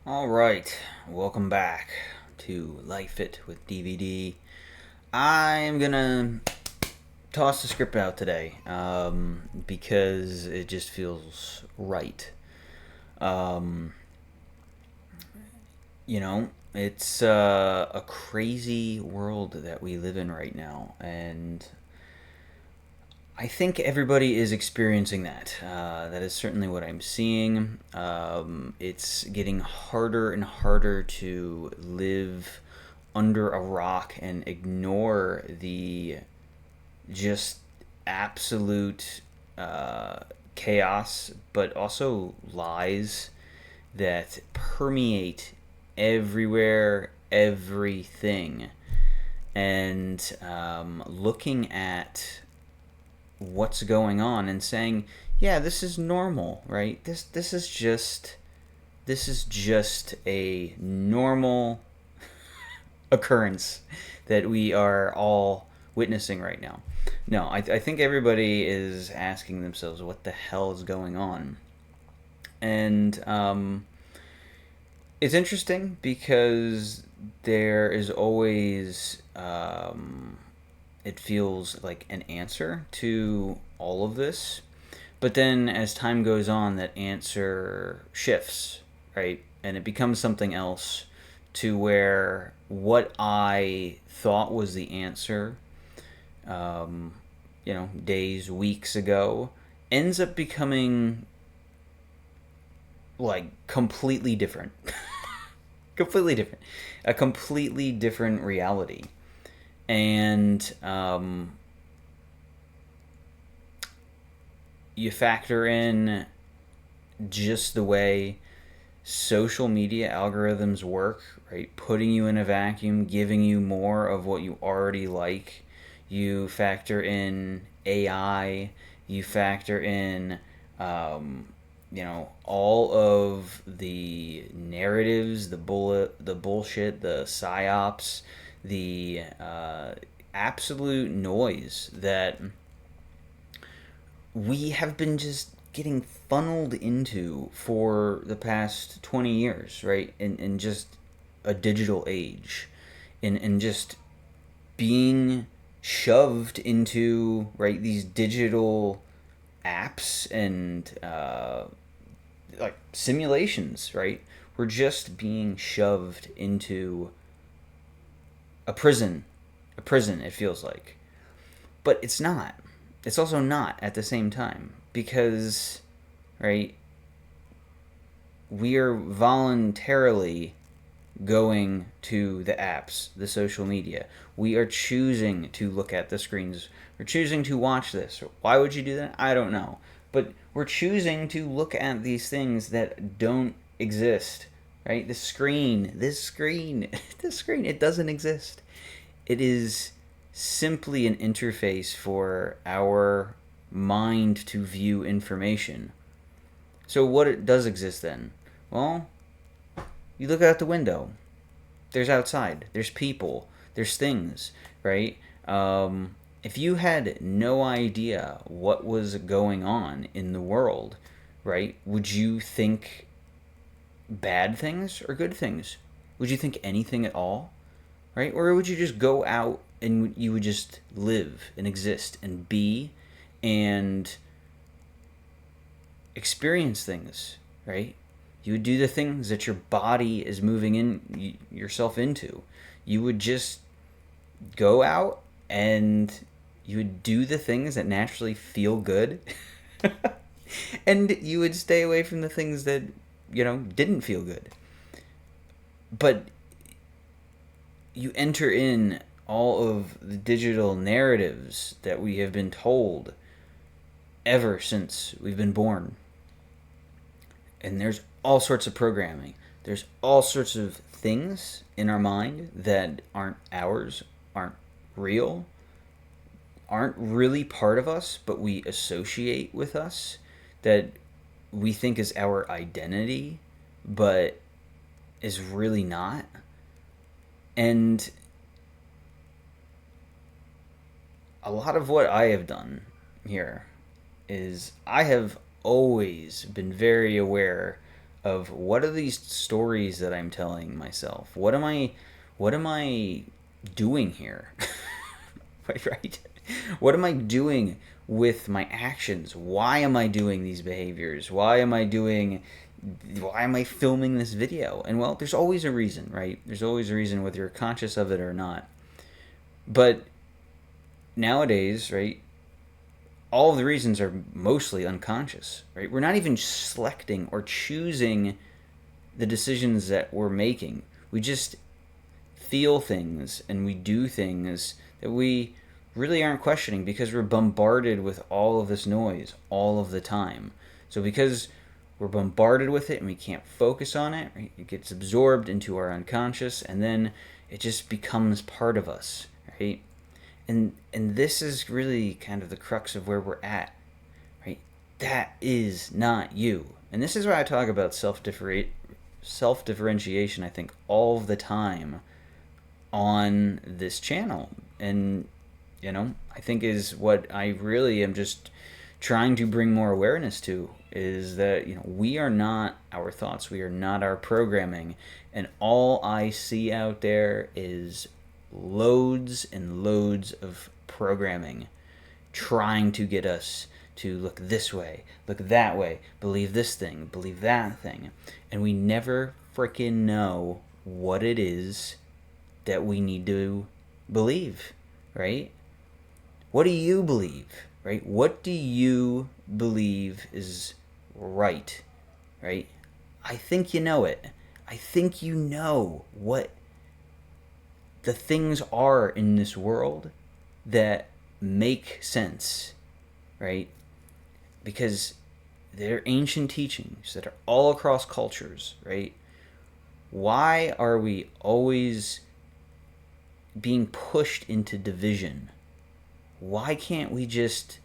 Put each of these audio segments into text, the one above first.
All right, welcome back to Life It with DVD. I'm gonna toss the script out today because it just feels right. Um, it's a crazy world that we live in right now, and I think everybody is experiencing that. That is certainly what I'm seeing. It's getting harder and harder to live under a rock and ignore the just absolute chaos, but also lies that permeate everywhere, everything. And looking at what's going on and saying, yeah, this is normal, right? This is just a normal occurrence that we are all witnessing right now. No, I think everybody is asking themselves what the hell is going on. And it's interesting because there is always, it feels like an answer to all of this. But then as time goes on, that answer shifts, right? And it becomes something else to where what I thought was the answer, days, weeks ago, ends up becoming like completely different. Completely different. A completely different reality. And you factor in just the way social media algorithms work, right? Putting you in a vacuum, giving you more of what you already like. You factor in AI, you factor in, all of the narratives, the bullshit, the psyops, the absolute noise that we have been just getting funneled into for the past 20 years, right? In just a digital age. In just being shoved into, right, these digital apps and like simulations, right? We're just being shoved into a prison. A prison, it feels like. But it's not. It's also not at the same time because, right, we are voluntarily going to the apps, the social media. We are choosing to look at the screens. We're choosing to watch this. Why would you do that? I don't know. But we're choosing to look at these things that don't exist, right? The screen, this screen, this screen, it doesn't exist. It is simply an interface for our mind to view information. So what it does exist then? Well, you look out the window. There's outside. There's people. There's things, right? If you had no idea what was going on in the world, right, would you think bad things or good things? Would you think anything at all? Right? Or would you just go out and you would just live and exist and be and experience things, right? You would do the things that your body is moving in yourself into. You would just go out and you would do the things that naturally feel good. And you would stay away from the things that, didn't feel good. But you enter in all of the digital narratives that we have been told ever since we've been born. And there's all sorts of programming. There's all sorts of things in our mind that aren't ours, aren't real, aren't really part of us, but we associate with us, that we think is our identity, but is really not. And a lot of what I have done here is I have always been very aware of what are these stories that I'm telling myself? What am I doing here? Right? What am I doing with my actions? Why am I doing these behaviors? Why am I filming this video? And well, there's always a reason, right? There's always a reason whether you're conscious of it or not. But nowadays, right, all of the reasons are mostly unconscious, right? We're not even selecting or choosing the decisions that we're making. We just feel things and we do things that we really aren't questioning because we're bombarded with all of this noise all of the time. So because we're bombarded with it and we can't focus on it, right, it gets absorbed into our unconscious and then it just becomes part of us, right? And this is really kind of the crux of where we're at, right? That is not you. And this is why I talk about self-differentiation, I think, all of the time on this channel. And, I think is what I really am just trying to bring more awareness to is that, we are not our thoughts. We are not our programming. And all I see out there is loads and loads of programming trying to get us to look this way, look that way, believe this thing, believe that thing. And we never freaking know what it is that we need to believe, right? What do you believe, right? What do you believe is right, right? I think you know it. I think you know what the things are in this world that make sense, right? Because they're ancient teachings that are all across cultures, right? Why are we always being pushed into division? Why can't we just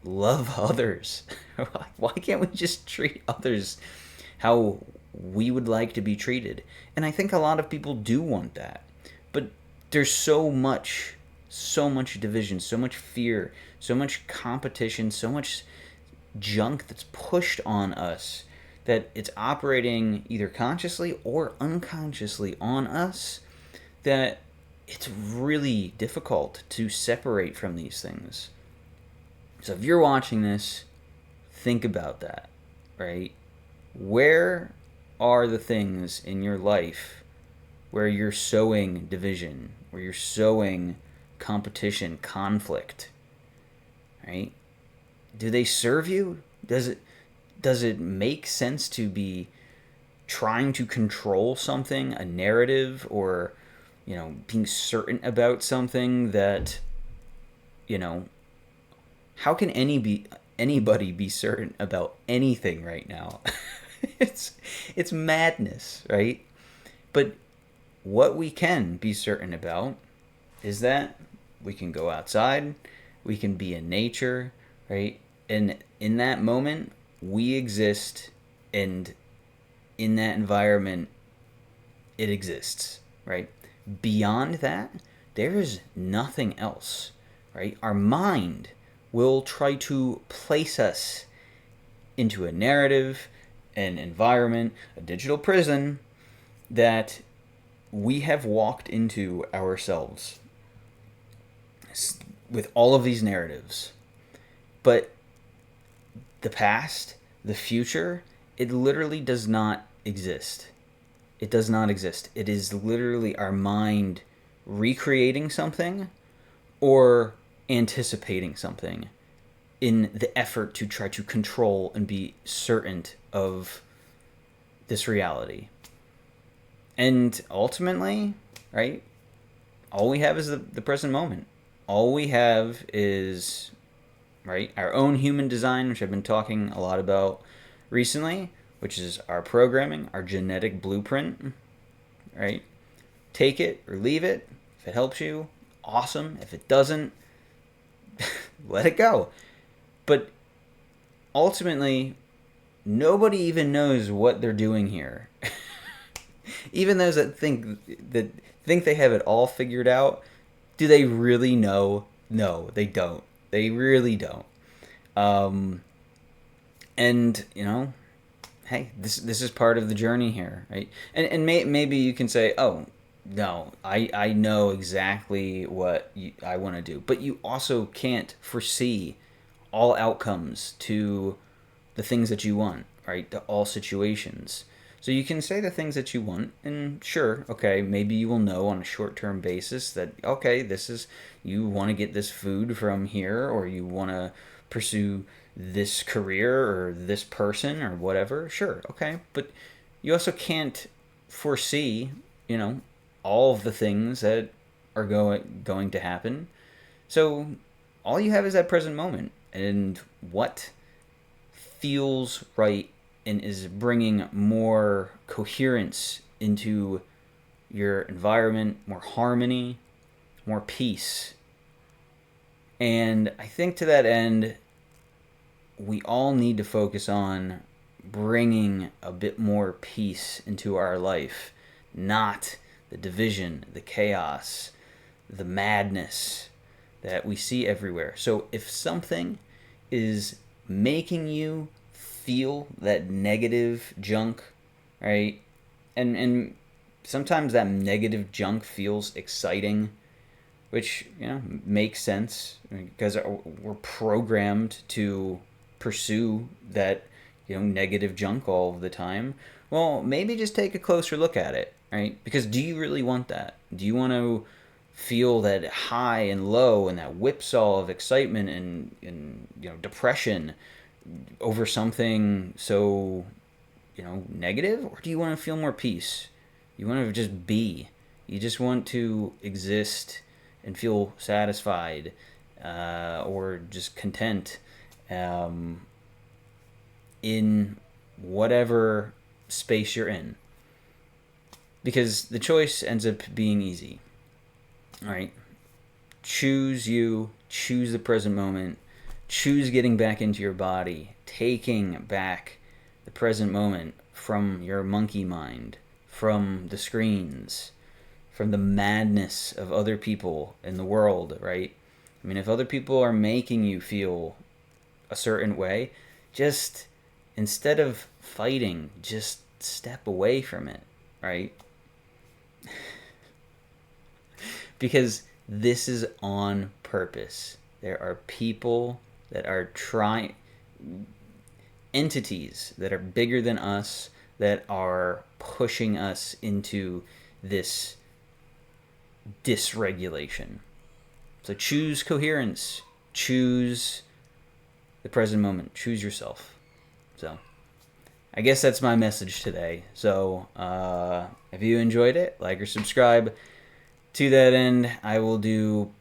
love others? Why can't we just treat others how we would like to be treated? And I think a lot of people do want that. But there's so much division, so much fear, so much competition, so much junk that's pushed on us that it's operating either consciously or unconsciously on us that it's really difficult to separate from these things. So if you're watching this, think about that, right? Where are the things in your life where you're sowing division, where you're sowing competition, conflict, right? Do they serve you? Does it make sense to be trying to control something, a narrative, or being certain about something that how can anybody be certain about anything right now? it's madness, right? But what we can be certain about is that we can go outside, we can be in nature, right? And in that moment, we exist, and in that environment, it exists, right? Beyond that, there is nothing else, right? Our mind will try to place us into a narrative, an environment, a digital prison that we have walked into ourselves with all of these narratives. But the past, the future, it literally does not exist. It does not exist. It is literally our mind recreating something or anticipating something in the effort to try to control and be certain of this reality. And ultimately, right, all we have is the present moment. All we have is, right, our own human design, which I've been talking a lot about recently, which is our programming, our genetic blueprint, right? Take it or leave it. If it helps you, awesome. If it doesn't, let it go. But ultimately, nobody even knows what they're doing here. Even those that think they have it all figured out, do they really know? No, they don't. They really don't. And hey, this is part of the journey here, right? And maybe you can say, oh, no, I know exactly what I want to do, but you also can't foresee all outcomes to the things that you want, right? To all situations. So you can say the things that you want, and sure, okay, maybe you will know on a short term basis that, okay, this is, you want to get this food from here, or you want to pursue this career or this person or whatever. Sure, okay. But you also can't foresee, you know, all of the things that are going to happen. So all you have is that present moment and what feels right and is bringing more coherence into your environment, more harmony, more peace. And I think to that end, we all need to focus on bringing a bit more peace into our life, not the division, the chaos, the madness that we see everywhere. So if something is making you feel that negative junk, right? And sometimes that negative junk feels exciting, which, you know, makes sense because we're programmed to pursue that, you know, negative junk all of the time. Well, maybe just take a closer look at it, right? Because do you really want that? Do you want to feel that high and low and that whipsaw of excitement and you know, depression over something so, you know, negative? Or do you want to feel more peace? You want to just be. You just want to exist and feel satisfied, or just content, um, in whatever space you're in. Because the choice ends up being easy. All right? Choose you, choose the present moment, choose getting back into your body, taking back the present moment from your monkey mind, from the screens, from the madness of other people in the world, right? I mean, if other people are making you feel a certain way, just instead of fighting, just step away from it, right? Because this is on purpose. There are people that are trying, entities that are bigger than us, that are pushing us into this dysregulation. So choose coherence, choose the present moment, choose yourself. So I guess that's my message today. So if you enjoyed it, like or subscribe. To that end, I will do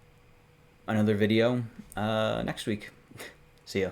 another video next week. See ya.